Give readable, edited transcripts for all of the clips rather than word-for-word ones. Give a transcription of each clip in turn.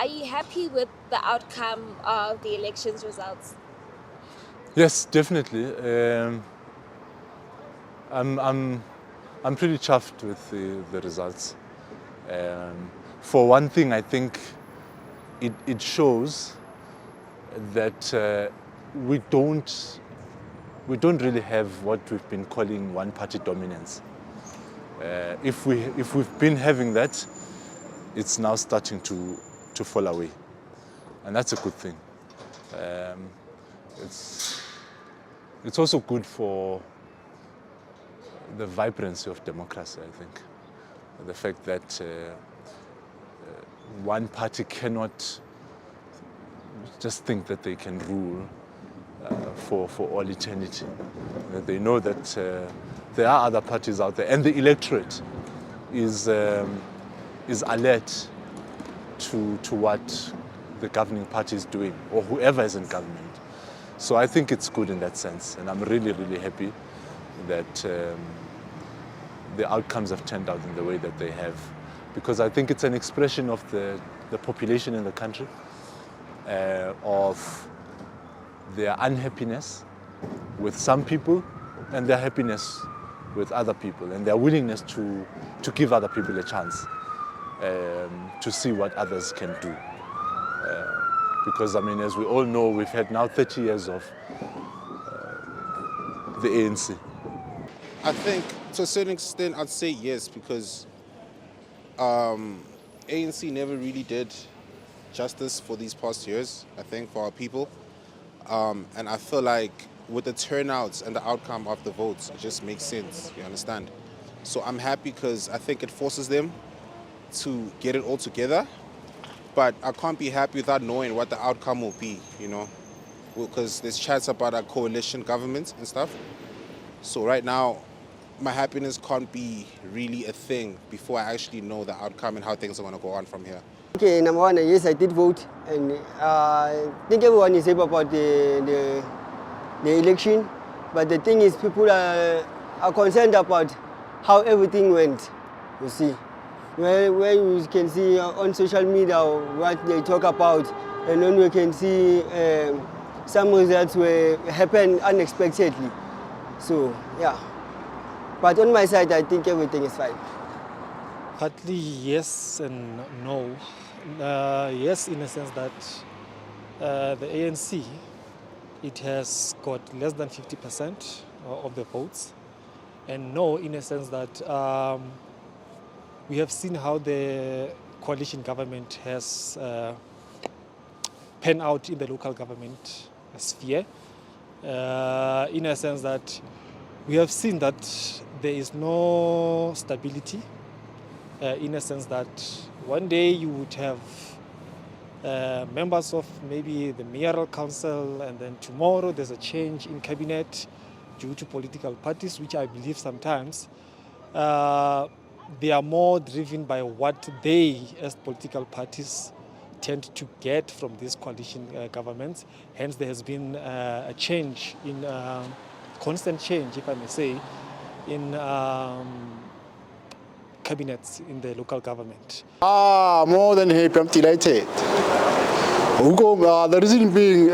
Are you happy with the outcome of the elections results? Yes, definitely. I'm pretty chuffed with the results. For one thing, I think it shows that we don't really have what we've been calling one-party dominance. If we've been having that, it's now starting to fall away, and that's a good thing. It's also good for the vibrancy of democracy, I think. The fact that one party cannot just think that they can rule for all eternity. That they know that there are other parties out there, and the electorate is alert to what the governing party is doing, or whoever is in government. So I think it's good in that sense, and I'm really, really happy that the outcomes have turned out in the way that they have, because I think it's an expression of the population in the country, of their unhappiness with some people and their happiness with other people, and their willingness to give other people a chance to see what others can do. Because, I mean, as we all know, we've had now 30 years of the ANC. I think, to a certain extent, I'd say yes, because ANC never really did justice for these past years, I think, for our people. And I feel like with the turnouts and the outcome of the votes, it just makes sense, you understand? So I'm happy because I think it forces them to get it all together. But I can't be happy without knowing what the outcome will be, you know? Because there's chats about a coalition government and stuff. So right now, my happiness can't be really a thing before I actually know the outcome and how things are going to go on from here. Okay, number one, yes, I did vote, and I think everyone is happy about the election. But the thing is, people are concerned about how everything went, you see. Where you can see on social media what they talk about, and then we can see some results happen unexpectedly. So, yeah. But on my side, I think everything is fine. Partly yes and no. Yes, in a sense that the ANC, it has got less than 50% of the votes. And no, in a sense that we have seen how the coalition government has panned out in the local government sphere. In a sense that we have seen that there is no stability, in a sense that one day you would have members of maybe the mayoral council, and then tomorrow there's a change in cabinet due to political parties, which I believe sometimes they are more driven by what they, as political parties, tend to get from these coalition governments. Hence, there has been a change in constant change, if I may say, in cabinets in the local government. More than happy, I'm delighted. The reason being,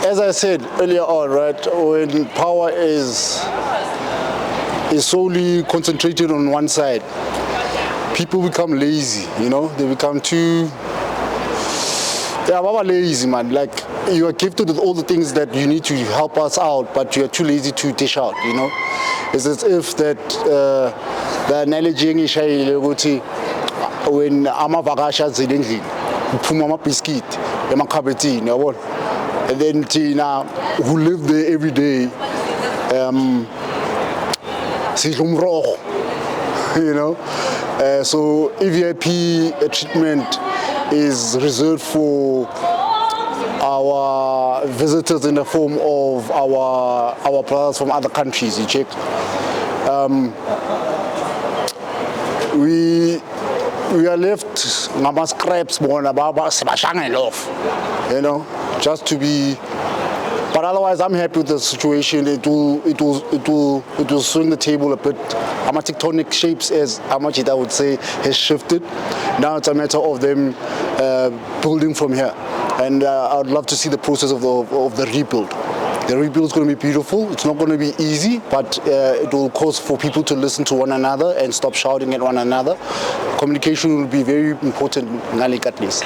as I said earlier on, right, when power is solely concentrated on one side, people become lazy, you know, they become lazy, man. Like, you are gifted with all the things that you need to help us out, but you are too lazy to dish out, you know. It's as if that the analogy when amavakasha zilendlini uphuma amabhiskit emakhabethini yabona, and then Tina, who live there every day, you know. So EVIP treatment is reserved for our visitors in the form of our brothers from other countries. You check. We are left scraps more about you know, just to be But otherwise, I'm happy with the situation. It will swing the table a bit. Our tectonic shapes, as Amachit I would say, has shifted. Now it's a matter of them building from here. And I would love to see the process of the rebuild. The rebuild is going to be beautiful. It's not going to be easy, but it will cause for people to listen to one another and stop shouting at one another. Communication will be very important, at least.